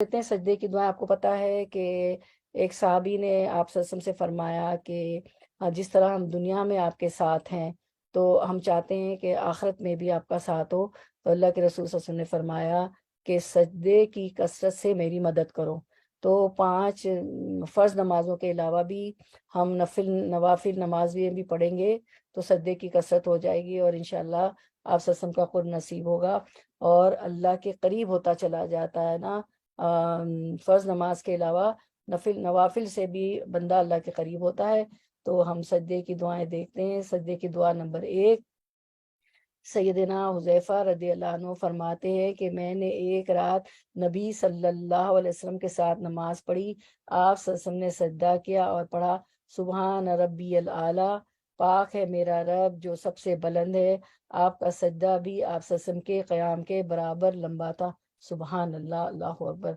دیتے ہیں سجدے کی دعائیں۔ آپ کو پتا ہے کہ ایک صحابی نے آپ صلی اللہ علیہ وسلم سے فرمایا کہ جس طرح ہم دنیا میں آپ کے ساتھ ہیں تو ہم چاہتے ہیں کہ آخرت میں بھی آپ کا ساتھ ہو، تو اللہ کے رسول صلی اللہ علیہ وسلم نے فرمایا کہ سجدے کی کثرت سے میری مدد کرو۔ تو 5 فرض نمازوں کے علاوہ بھی ہم نوافل نماز بھی پڑھیں گے تو سجدے کی کثرت ہو جائے گی، اور انشاءاللہ آپ صلی اللہ علیہ وسلم کا قرب نصیب ہوگا اور اللہ کے قریب ہوتا چلا جاتا ہے نا۔ فرض نماز کے علاوہ نوافل سے بھی بندہ اللہ کے قریب ہوتا ہے۔ تو ہم سجدے کی دعائیں دیکھتے ہیں۔ سجدے کی دعا نمبر 1، سیدنا حذیفہ رضی اللہ عنہ فرماتے ہیں کہ میں نے ایک رات نبی صلی اللہ علیہ وسلم کے ساتھ نماز پڑھی۔ آپ صلی اللہ علیہ وسلم نے سجدہ کیا اور پڑھا، سبحان ربی الاعلیٰ، پاک ہے میرا رب جو سب سے بلند ہے۔ آپ کا سجدہ بھی آپ صلی اللہ علیہ وسلم کے قیام کے برابر لمبا تھا۔ سبحان اللہ، اللہ اکبر۔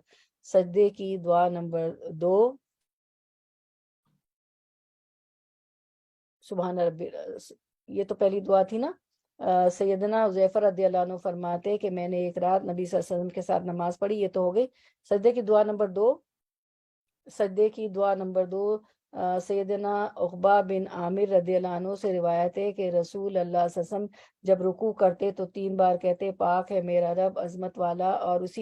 سجدے کی دعا نمبر 2، سبحان ربی، یہ تو پہلی دعا تھی نا۔ سیدنا حذیفہ رضی اللہ عنہ فرماتے کہ میں نے ایک رات نبی صلی اللہ علیہ وسلم کے ساتھ نماز پڑھی، یہ تو ہو گئی۔ سجدے کی دعا نمبر 2، سجدے کی دعا نمبر 2 سیدنا عقبہ بن عامر رضی اللہ عنہ سے روایت ہے کہ رسول اللہ صلی اللہ علیہ وسلم جب رکوع کرتے تو 3 بار کہتے، پاک ہے میرا رب عظمت والا اور اس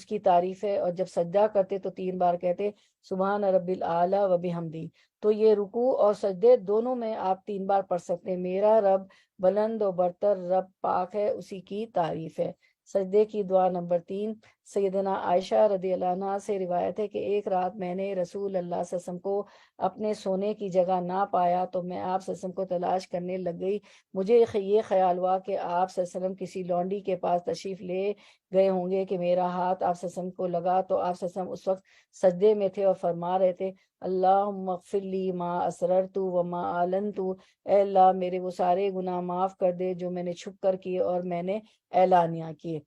کی تعریف ہے، اور جب سجدہ کرتے تو 3 بار کہتے، سبحان رب الاعلیٰ و بحمدی۔ تو یہ رکوع اور سجدے دونوں میں آپ 3 بار پڑھ سکتے ہیں۔ میرا رب بلند و برتر رب پاک ہے، اسی کی تعریف ہے۔ سجدے کی دعا نمبر 3، سیدنا عائشہ رضی اللہ عنہ سے روایت ہے کہ ایک رات میں نے رسول اللہ صلی اللہ علیہ وسلم کو اپنے سونے کی جگہ نہ پایا تو میں آپ صلی اللہ علیہ وسلم کو تلاش کرنے لگ گئی۔ مجھے یہ خیال ہوا کہ آپ صلی اللہ علیہ وسلم کسی لونڈی کے پاس تشریف لے گئے ہوں گے کہ میرا ہاتھ آپ صلی اللہ علیہ وسلم کو لگا تو آپ صلی اللہ علیہ وسلم اس وقت سجدے میں تھے اور فرما رہے تھے، اللہم اغفر لی ما اسررت وما اعلنت، اے اللہ میرے وہ سارے گناہ معاف کر دے جو میں نے چھپ کر کیے اور میں نے اعلانیہ کیے۔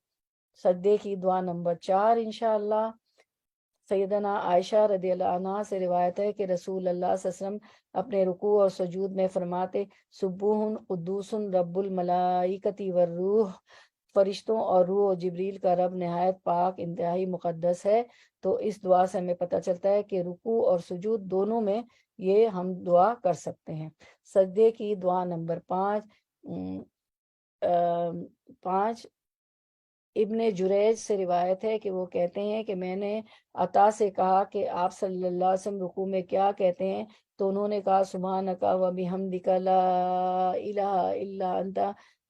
سجدے کی دعا نمبر 4 انشاءاللہ، سیدنا عائشہ رضی اللہ عنہ سے روایت ہے کہ رسول اللہ صلی اللہ علیہ وسلم اپنے رکوع اور سجود میں فرماتے، سبوح قدوس رب الملائکۃ والروح، فرشتوں اور روح و جبریل کا رب نہایت پاک انتہائی مقدس ہے۔ تو اس دعا سے ہمیں پتہ چلتا ہے کہ رکوع اور سجود دونوں میں یہ ہم دعا کر سکتے ہیں۔ سجدے کی دعا نمبر 5، ابن جریج سے روایت ہے کہ وہ کہتے ہیں کہ میں نے عطا سے کہا کہ آپ صلی اللہ علیہ وسلم رکوع میں کیا کہتے ہیں، تو انہوں نے کہا سبحانک و بحمدک لا الہ الا انت۔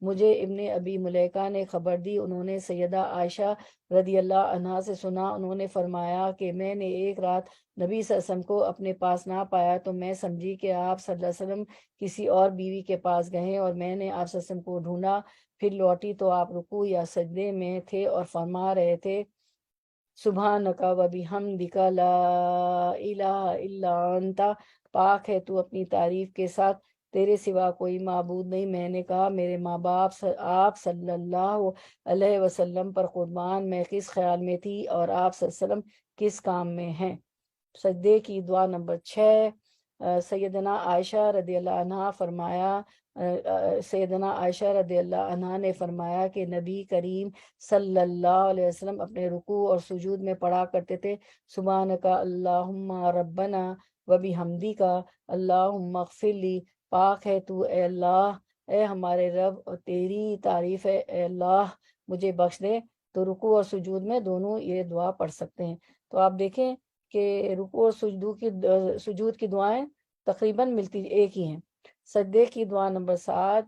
مجھے ابن ابی ملیکہ نے خبر دی، انہوں نے سیدہ عائشہ رضی اللہ عنہا سے سنا، انہوں نے فرمایا کہ میں نے ایک رات نبی صلی اللہ علیہ وسلم کو اپنے پاس نہ پایا تو میں سمجھی کہ آپ صلی اللہ علیہ وسلم کسی اور بیوی کے پاس گئے، اور میں نے آپ صلی اللہ علیہ وسلم کو ڈھونڈا، پھر لوٹی تو آپ رکوع یا سجدے میں تھے اور فرما رہے تھے، سبحانک و بحمدک لا الہ الا انت، پاک ہے تو اپنی تعریف کے ساتھ، تیرے سوا کوئی معبود نہیں۔ میں نے کہا میرے ماں باپ آپ صلی اللہ علیہ وسلم پر قربان، میں کس خیال میں تھی اور آپ صلی اللہ علیہ وسلم کس کام میں ہیں۔ سجدے کی دعا نمبر 6، سیدنا عائشہ رضی اللہ عنہ سیدنا عائشہ رضی اللہ عنہ نے فرمایا کہ نبی کریم صلی اللہ علیہ وسلم اپنے رکوع اور سجود میں پڑھا کرتے تھے، سبحانک اللہم ربنا و بحمدک اللہم اغفر لی، پاک ہے تو اے اللہ، اے ہمارے رب، اور تیری تعریف ہے اے اللہ مجھے بخش دے۔ تو رکوع اور سجود میں دونوں یہ دعا پڑھ سکتے ہیں۔ تو آپ دیکھیں کہ رکوع اور سجود کی دعائیں تقریباً ملتی ایک ہی ہیں۔ سجدے کی دعا نمبر 7،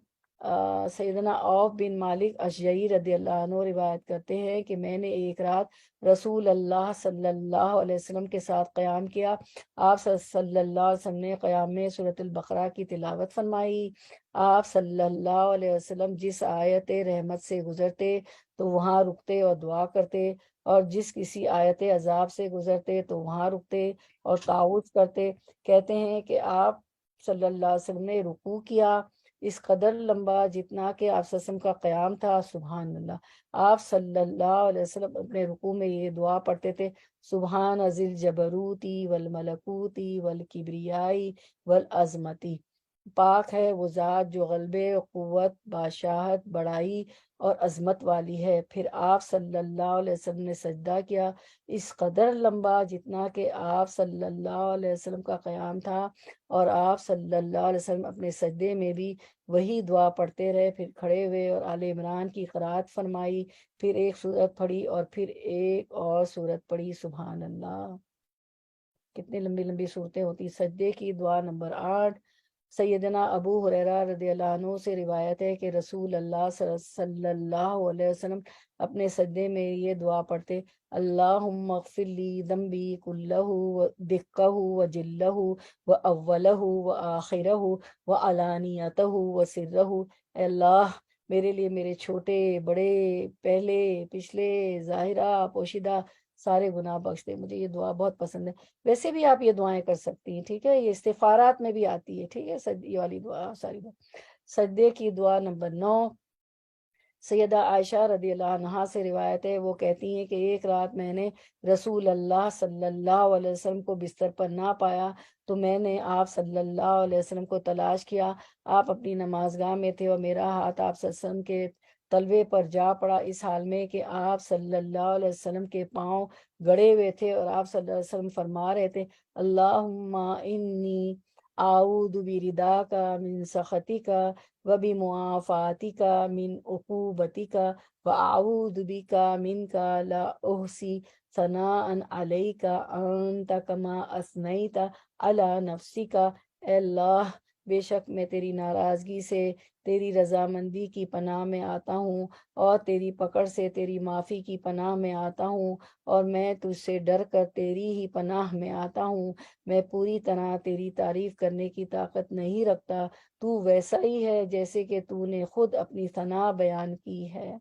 سیدنا عوف بن مالک اشجعی رضی اللہ عنہ روایت کرتے ہیں کہ میں نے ایک رات رسول اللہ صلی اللہ علیہ وسلم کے ساتھ قیام کیا، آپ صلی اللہ علیہ وسلم نے قیام میں سورۃ البقرہ کی تلاوت فرمائی۔ آپ صلی اللہ علیہ وسلم جس آیت رحمت سے گزرتے تو وہاں رکتے اور دعا کرتے، اور جس کسی آیت عذاب سے گزرتے تو وہاں رکتے اور تعوذ کرتے۔ کہتے ہیں کہ آپ صلی اللہ علیہ وسلم نے رکوع کیا اس قدر لمبا جتنا کہ آپ صلی اللہ علیہ وسلم کا قیام تھا، سبحان اللہ۔ آپ صلی اللہ علیہ وسلم اپنے رکوع میں یہ دعا پڑھتے تھے، سبحان ذی الجبروتی والملکوتی والکبریائی والعظمتی، پاک ہے وہ ذات جو غلبے، قوت، بادشاہت، بڑائی اور عظمت والی ہے۔ پھر آپ صلی اللہ علیہ وسلم نے سجدہ کیا، اس قدر لمبا جتنا کہ آپ صلی اللہ علیہ وسلم کا قیام تھا، اور آپ صلی اللہ علیہ وسلم اپنے سجدے میں بھی وہی دعا پڑھتے رہے۔ پھر کھڑے ہوئے اور آل عمران کی قرات فرمائی، پھر ایک سورت پڑھی اور پھر ایک اور سورت پڑھی۔ سبحان اللہ، کتنی لمبی لمبی صورتیں ہوتی۔ سجدے کی دعا نمبر 8، سیدنا ابو ہریرہ رضی اللہ عنہ سے روایت ہے کہ رسول اللہ صلی اللہ علیہ وسلم اپنے سجدے میں یہ دعا پڑھتے: اللہم اغفر لی ذنبی کلہ دقہ و جلہ و اولہ و آخرہ و علانیتہ و سرہ۔ اے اللہ، میرے لیے میرے چھوٹے بڑے، پہلے پچھلے، ظاہرہ پوشیدہ سارے گناہ بخش دے۔ مجھے یہ دعا بہت پسند ہے۔ ویسے بھی آپ یہ دعائیں کر سکتی ہیں، ٹھیک ہے، یہ استغفارات میں بھی آتی ہے، ٹھیک ہے، یہ والی دعا ساری دعا۔ سجدے کی دعا نمبر 9، سیدہ عائشہ رضی اللہ عنہا سے روایت ہے، وہ کہتی ہیں کہ ایک رات میں نے رسول اللہ صلی اللہ علیہ وسلم کو بستر پر نہ پایا، تو میں نے آپ صلی اللہ علیہ وسلم کو تلاش کیا۔ آپ اپنی نماز گاہ میں تھے اور میرا ہاتھ آپ صلی اللہ علیہ وسلم کے تلوے پر جا پڑا، اس حال میں کہ آپ صلی اللہ علیہ وسلم کے پاؤں گڑے ہوئے تھے، اور آپ صلی اللہ علیہ وسلم فرما رہے تھے: اللہم انی اعوذ برداک من سخطک و بمعافاتک من عقوبتک و اعوذ بک منک لا احصی ثناء علیک انت کما اثنیت علی نفسک۔ اے اللہ، بے شک میں تیری ناراضگی سے تیری رضامندی کی پناہ میں آتا ہوں، اور تیری پکڑ سے تیری معافی کی پناہ میں آتا ہوں، اور میں تجھ سے ڈر کر تیری ہی پناہ میں آتا ہوں۔ میں پوری طرح تیری تعریف کرنے کی طاقت نہیں رکھتا، تو ویسا ہی ہے جیسے کہ تو نے خود اپنی ثنا بیان کی ہے۔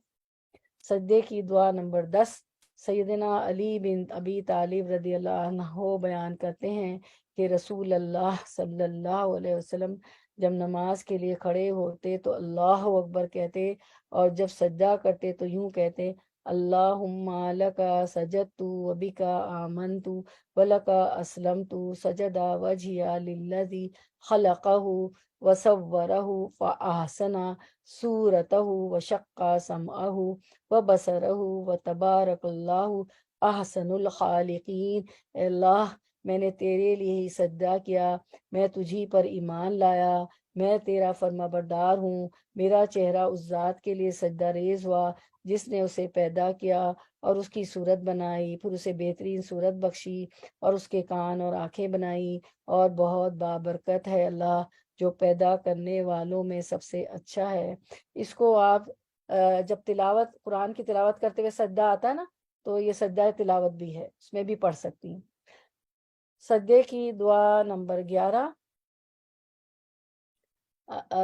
سجدے کی دعا نمبر 10، سیدنا علی بن ابی طالب رضی اللہ عنہ بیان کرتے ہیں کہ رسول اللہ صلی اللہ علیہ وسلم جب نماز کے لیے کھڑے ہوتے تو اللہ اکبر کہتے، اور جب سجدہ کرتے تو یوں کہتے: اللہم لکا سجدت و بکا آمنت و لکا اسلمت سجد وجہی للذی خلقہ وصورہ فاحسن صورتہ وشق سمعہ وبصرہ وتبارک اللہ احسن الخالقین۔ اے اللہ، میں نے تیرے لیے ہی سجدہ کیا، میں تجھی پر ایمان لایا، میں تیرا فرما بردار ہوں۔ میرا چہرہ اس ذات کے لیے سجدہ ریز ہوا جس نے اسے پیدا کیا اور اس کی صورت بنائی، پھر اسے بہترین صورت بخشی اور اس کے کان اور آنکھیں بنائی، اور بہت بابرکت ہے اللہ جو پیدا کرنے والوں میں سب سے اچھا ہے۔ اس کو آپ جب تلاوت قرآن کی تلاوت کرتے ہوئے سجدہ آتا ہے نا، تو یہ سجدہ تلاوت بھی ہے، اس میں بھی پڑھ سکتی ہیں۔ سجدے کی دعا نمبر 11،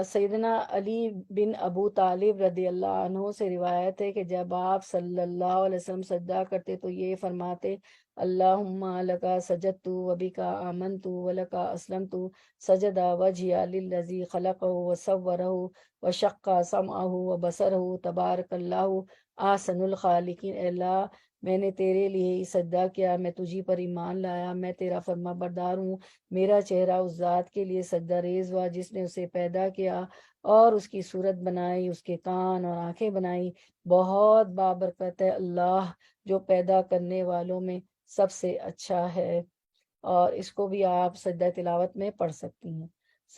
سیدنا علی بن ابو طالب رضی اللہ عنہ سے روایت ہے کہ جب آپ صلی اللہ علیہ وسلم سجدہ کرتے تو یہ فرماتے: اللہم لکا سجدت و بکا آمنت و لکا اسلمت سجد وجہی للذی خلقہ وصورہ وشق سمعہ وبصرہ تبارک اللہ احسن الخالقین۔ اے اللہ، میں نے تیرے لیے ہی سجدہ کیا، میں تجھی پر ایمان لایا، میں تیرا فرما بردار ہوں۔ میرا چہرہ اس ذات کے لیے سجدہ ریز ہوا جس نے اسے پیدا کیا اور اس کی صورت بنائی، اس کے کان اور آنکھیں بنائی۔ بہت بابرکت ہے اللہ جو پیدا کرنے والوں میں سب سے اچھا ہے۔ اور اس کو بھی آپ سجدہ تلاوت میں پڑھ سکتی ہیں۔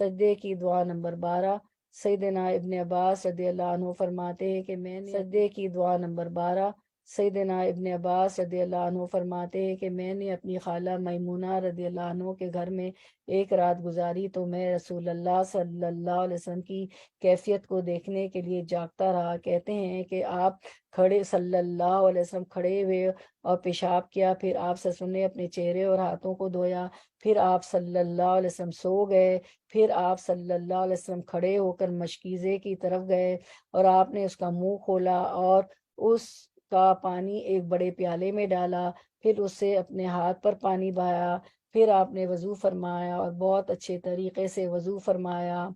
سجدے کی دعا نمبر 12، سیدنا ابن عباس رضی اللہ عنہ فرماتے ہیں کہ میں نے سجدے کی دعا نمبر 12، سیدنا ابن عباس رضی اللہ عنہ فرماتے ہیں کہ میں نے اپنی خالہ میمونہ رضی اللہ عنہ کے گھر میں ایک رات گزاری، تو میں رسول اللہ صلی اللہ علیہ وسلم کی کیفیت کو دیکھنے کے لیے جاگتا رہا۔ کہتے ہیں کہ آپ کھڑے صلی اللہ علیہ وسلم کھڑے ہوئے اور پیشاب کیا، پھر آپ صلی اللہ علیہ وسلم نے اپنے چہرے اور ہاتھوں کو دھویا، پھر آپ صلی اللہ علیہ وسلم سو گئے، پھر آپ صلی اللہ علیہ وسلم کھڑے ہو کر مشکیزے کی طرف گئے اور آپ نے اس کا منہ کھولا اور اس کا پانی ایک بڑے پیالے میں ڈالا، پھر اس سے اپنے ہاتھ پر پانی بہایا، پھر آپ نے وضو فرمایا اور بہت اچھے طریقے سے وضو فرمایا۔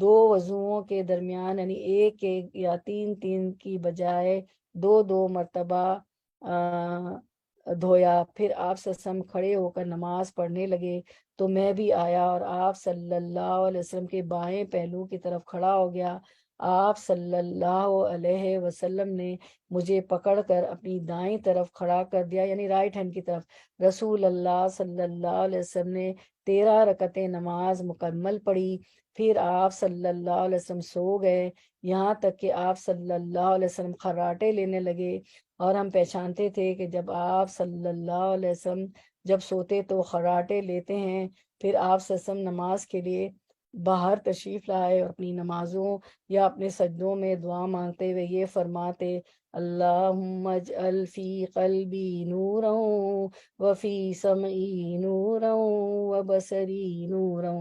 دو وضوؤں کے درمیان یعنی ایک یا تین کی بجائے دو مرتبہ دھویا۔ پھر آپ صلی اللہ علیہ وسلم کھڑے ہو کر نماز پڑھنے لگے تو میں بھی آیا اور آپ صلی اللہ علیہ وسلم کے بائیں پہلو کی طرف کھڑا ہو گیا۔ آپ صلی اللہ علیہ وسلم نے مجھے پکڑ کر اپنی دائیں طرف کھڑا کر دیا، یعنی رائٹ ہینڈ کی طرف۔ رسول اللہ صلی اللہ علیہ وسلم نے 13 رکعتیں نماز مکمل پڑھی، پھر آپ صلی اللہ علیہ وسلم سو گئے، یہاں تک کہ آپ صلی اللہ علیہ وسلم خراٹے لینے لگے، اور ہم پہچانتے تھے کہ جب آپ صلی اللہ علیہ وسلم جب سوتے تو خراٹے لیتے ہیں۔ پھر آپ صلی اللہ علیہ وسلم نماز کے لیے باہر تشریف لائے اور اپنی نمازوں یا اپنے سجدوں میں دعا مانگتے ہوئے یہ فرماتے: اللہم اجعل فی قلبی نورا وفی سمعی نورا وبصری نورا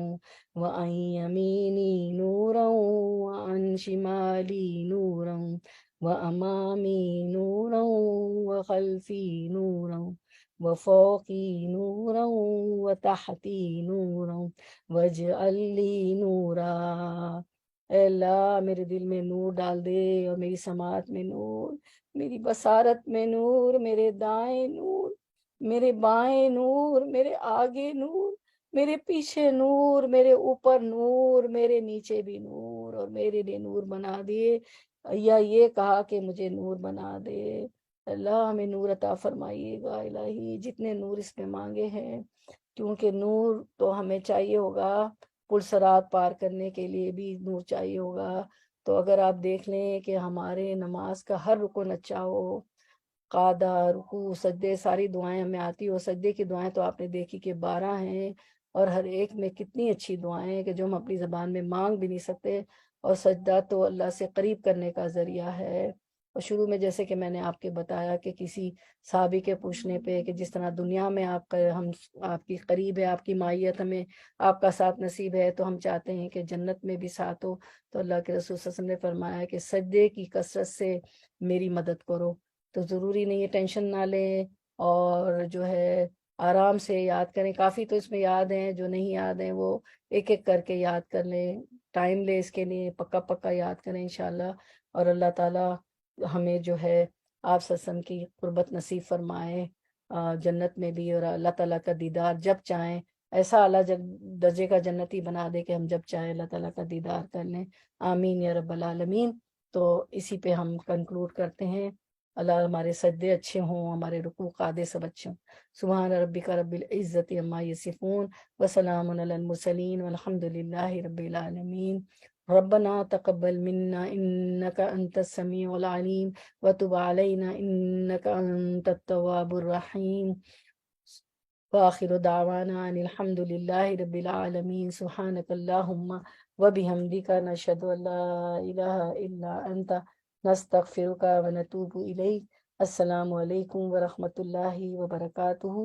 وعن یمینی نورا وعن شمالی نورا وامامی نورا وخلفی نورا وفوقی نورا وتحتی نورا واجعل لی نورا۔ اے اللہ میرے دل میں نور ڈال دے، اور میری سماعت میں نور، میری بصارت میں نور، میرے دائیں نور، میرے بائیں نور، میرے آگے نور، میرے پیچھے نور، میرے اوپر نور، میرے نیچے بھی نور، اور میرے لیے نور بنا دیے، یا یہ کہا کہ مجھے نور بنا دے۔ اللہ ہمیں نور عطا فرمائیے گا الہی، جتنے نور اس میں مانگے ہیں، کیونکہ نور تو ہمیں چاہیے ہوگا، پلسرات پار کرنے کے لیے بھی نور چاہیے ہوگا۔ تو اگر آپ دیکھ لیں کہ ہمارے نماز کا ہر رکن اچھا ہو، قعدہ، رکوع، سجدے، ساری دعائیں ہمیں آتی ہو۔ سجدے کی دعائیں تو آپ نے دیکھی کہ 12 ہیں، اور ہر ایک میں کتنی اچھی دعائیں ہیں کہ جو ہم اپنی زبان میں مانگ بھی نہیں سکتے، اور سجدہ تو اللہ سے قریب کرنے کا ذریعہ ہے۔ اور شروع میں جیسے کہ میں نے آپ کے بتایا کہ کسی صحابی کے پوچھنے پہ کہ جس طرح دنیا میں ہم آپ کی قریب ہے، آپ کی معیت ہمیں، آپ کا ساتھ نصیب ہے، تو ہم چاہتے ہیں کہ جنت میں بھی ساتھ ہو۔ تو اللہ کے رسول صلی اللہ علیہ وسلم نے فرمایا کہ سجدے کی کثرت سے میری مدد کرو۔ تو ضروری نہیں ہے ٹینشن نہ لیں، اور جو ہے آرام سے یاد کریں۔ کافی تو اس میں یاد ہیں، جو نہیں یاد ہیں وہ ایک ایک کر کے یاد کر لیں، ٹائم لے اس کے لیے، پکا پکا یاد کریں انشاءاللہ۔ اور اللہ تعالیٰ ہمیں جو ہے آپ صلی اللہ علیہ وسلم کی قربت نصیب فرمائے جنت میں بھی، اور اللہ تعالیٰ کا دیدار جب چاہیں، ایسا اعلیٰ درجے کا جنتی بنا دے کہ ہم جب چاہیں اللہ تعالیٰ کا دیدار کر لیں۔ آمین یا رب العالمین۔ تو اسی پہ ہم کنکلوڈ کرتے ہیں۔ اللہ ہمارے سجدے اچھے ہوں، ہمارے رکوع قعدے سب اچھے ہوں۔ سبحان ربک رب العزت عما یصفون وسلام علی المرسلین والحمد للہ رب العالمین۔ ربنا تقبل منا انك انت السميع العليم وتب علينا انك انت التواب الرحيم وآخر دعوانا ان الحمد لله رب العالمين سبحانك اللهم وبحمدك نشهد ان لا اله الا انت نستغفرك ونتوب اليك۔ السلام علیکم ورحمۃ اللہ وبرکاتہ۔